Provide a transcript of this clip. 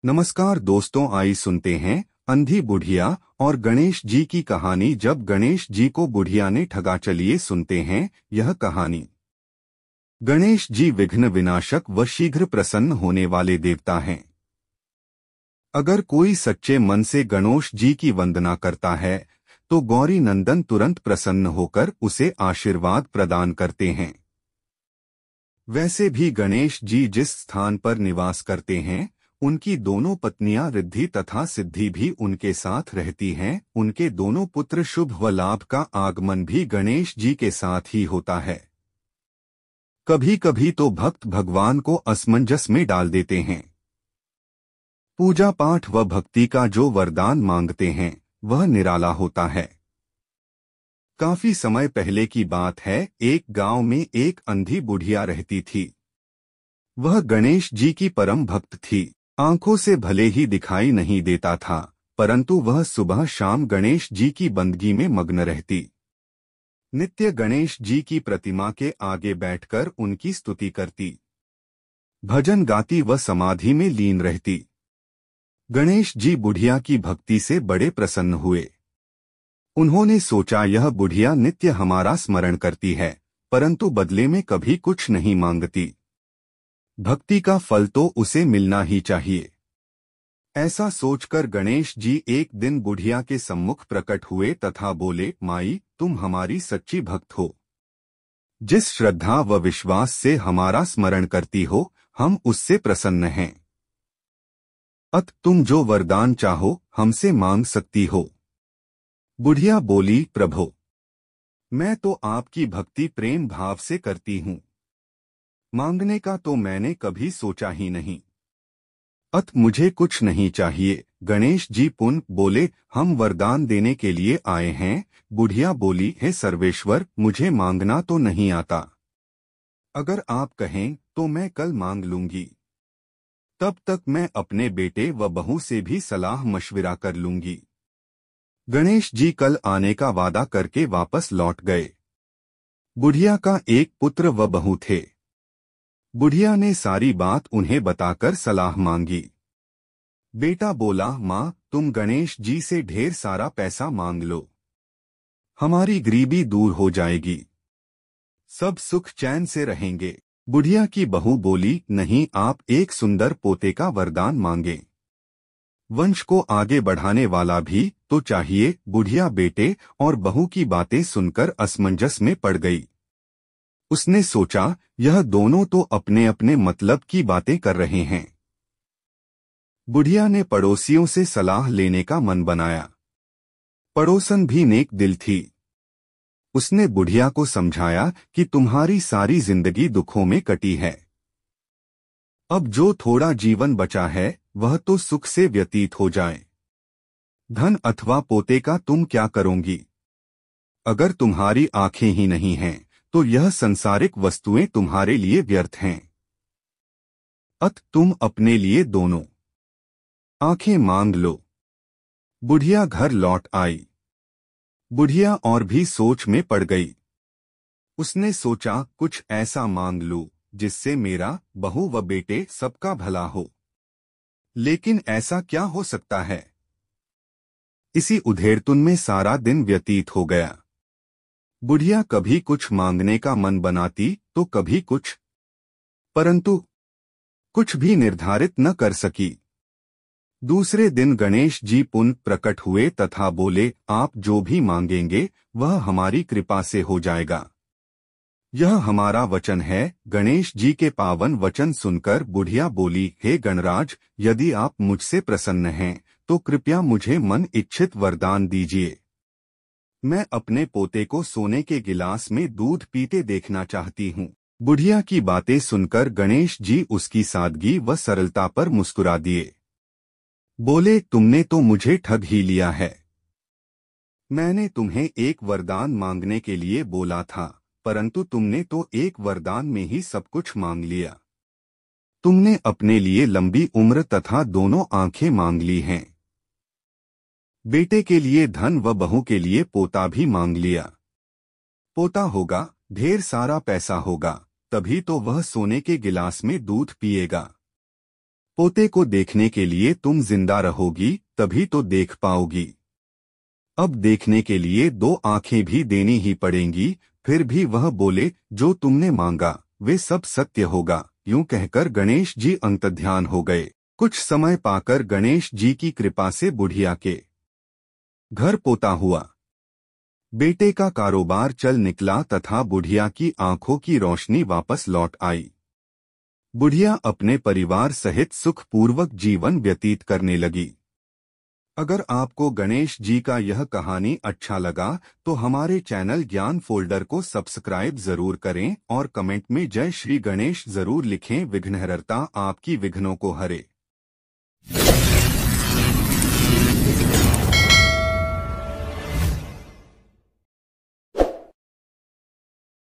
नमस्कार दोस्तों, आई सुनते हैं अंधी बुढ़िया और गणेश जी की कहानी। जब गणेश जी को बुढ़िया ने ठगा, चलिए सुनते हैं यह कहानी। गणेश जी विघ्न विनाशक व शीघ्र प्रसन्न होने वाले देवता हैं। अगर कोई सच्चे मन से गणेश जी की वंदना करता है तो गौरी नंदन तुरंत प्रसन्न होकर उसे आशीर्वाद प्रदान करते हैं। वैसे भी गणेश जी जिस स्थान पर निवास करते हैं उनकी दोनों पत्नियां रिद्धि तथा सिद्धि भी उनके साथ रहती हैं। उनके दोनों पुत्र शुभ व लाभ का आगमन भी गणेश जी के साथ ही होता है। कभी कभी तो भक्त भगवान को असमंजस में डाल देते हैं। पूजा पाठ व भक्ति का जो वरदान मांगते हैं वह निराला होता है। काफी समय पहले की बात है, एक गांव में एक अंधी बुढ़िया रहती थी। वह गणेश जी की परम भक्त थी। आंखों से भले ही दिखाई नहीं देता था, परंतु वह सुबह शाम गणेश जी की बंदगी में मग्न रहती। नित्य गणेश जी की प्रतिमा के आगे बैठकर उनकी स्तुति करती, भजन गाती व समाधि में लीन रहती। गणेश जी बुढ़िया की भक्ति से बड़े प्रसन्न हुए। उन्होंने सोचा, यह बुढ़िया नित्य हमारा स्मरण करती है, परंतु बदले में कभी कुछ नहीं मांगती। भक्ति का फल तो उसे मिलना ही चाहिए। ऐसा सोचकर गणेश जी एक दिन बुढ़िया के सम्मुख प्रकट हुए तथा बोले, माई, तुम हमारी सच्ची भक्त हो। जिस श्रद्धा व विश्वास से हमारा स्मरण करती हो, हम उससे प्रसन्न हैं। अत तुम जो वरदान चाहो हमसे मांग सकती हो। बुढ़िया बोली, प्रभो, मैं तो आपकी भक्ति प्रेम भाव से करती हूँ, मांगने का तो मैंने कभी सोचा ही नहीं। अत मुझे कुछ नहीं चाहिए। गणेश जी पुनः बोले, हम वरदान देने के लिए आए हैं। बुढ़िया बोली, हे सर्वेश्वर, मुझे मांगना तो नहीं आता। अगर आप कहें तो मैं कल मांग लूंगी। तब तक मैं अपने बेटे व बहू से भी सलाह मशविरा कर लूंगी। गणेश जी कल आने का वादा करके वापस लौट गए। बुढ़िया का एक पुत्र व बहू थे। बुढ़िया ने सारी बात उन्हें बताकर सलाह मांगी। बेटा बोला, माँ, तुम गणेश जी से ढेर सारा पैसा मांग लो, हमारी गरीबी दूर हो जाएगी, सब सुख चैन से रहेंगे। बुढ़िया की बहू बोली, नहीं, आप एक सुंदर पोते का वरदान मांगे। वंश को आगे बढ़ाने वाला भी तो चाहिए। बुढ़िया बेटे और बहू की बातें सुनकर असमंजस में पड़ गई। उसने सोचा, यह दोनों तो अपने अपने मतलब की बातें कर रहे हैं। बुढ़िया ने पड़ोसियों से सलाह लेने का मन बनाया। पड़ोसन भी नेक दिल थी। उसने बुढ़िया को समझाया कि तुम्हारी सारी जिंदगी दुखों में कटी है। अब जो थोड़ा जीवन बचा है वह तो सुख से व्यतीत हो जाए। धन अथवा पोते का तुम क्या करोगी? अगर तुम्हारी आंखें ही नहीं हैं तो यह संसारिक वस्तुएं तुम्हारे लिए व्यर्थ हैं। अत तुम अपने लिए दोनों आंखें मांग लो। बुढ़िया घर लौट आई। बुढ़िया और भी सोच में पड़ गई। उसने सोचा, कुछ ऐसा मांग लूं जिससे मेरा, बहू व बेटे सबका भला हो। लेकिन ऐसा क्या हो सकता है? इसी उधेड़तुन में सारा दिन व्यतीत हो गया। बुढ़िया कभी कुछ मांगने का मन बनाती तो कभी कुछ, परंतु कुछ भी निर्धारित न कर सकी। दूसरे दिन गणेश जी पुनः प्रकट हुए तथा बोले, आप जो भी मांगेंगे वह हमारी कृपा से हो जाएगा। यह हमारा वचन है। गणेश जी के पावन वचन सुनकर बुढ़िया बोली, हे गणराज, यदि आप मुझसे प्रसन्न हैं तो कृपया मुझे मन इच्छित वरदान दीजिए। मैं अपने पोते को सोने के गिलास में दूध पीते देखना चाहती हूँ। बुढ़िया की बातें सुनकर गणेश जी उसकी सादगी व सरलता पर मुस्कुरा दिए। बोले, तुमने तो मुझे ठग ही लिया है। मैंने तुम्हें एक वरदान मांगने के लिए बोला था, परंतु तुमने तो एक वरदान में ही सब कुछ मांग लिया। तुमने अपने लिए लंबी उम्र तथा दोनों आंखें मांग ली हैं। बेटे के लिए धन व बहू के लिए पोता भी मांग लिया। पोता होगा, ढेर सारा पैसा होगा, तभी तो वह सोने के गिलास में दूध पिएगा। पोते को देखने के लिए तुम जिंदा रहोगी तभी तो देख पाओगी। अब देखने के लिए 2 आंखें भी देनी ही पड़ेंगी। फिर भी वह बोले, जो तुमने मांगा वे सब सत्य होगा। यूं कहकर गणेश जी अंतर्ध्यान हो गए। कुछ समय पाकर गणेश जी की कृपा से बुढ़िया के घर पोता हुआ। बेटे का कारोबार चल निकला तथा बुढ़िया की आंखों की रोशनी वापस लौट आई। बुढ़िया अपने परिवार सहित सुखपूर्वक जीवन व्यतीत करने लगी। अगर आपको गणेश जी का यह कहानी अच्छा लगा तो हमारे चैनल ज्ञान फोल्डर को सब्सक्राइब जरूर करें और कमेंट में जय श्री गणेश जरूर लिखें। विघ्नहर्ता आपकी विघ्नों को हरे।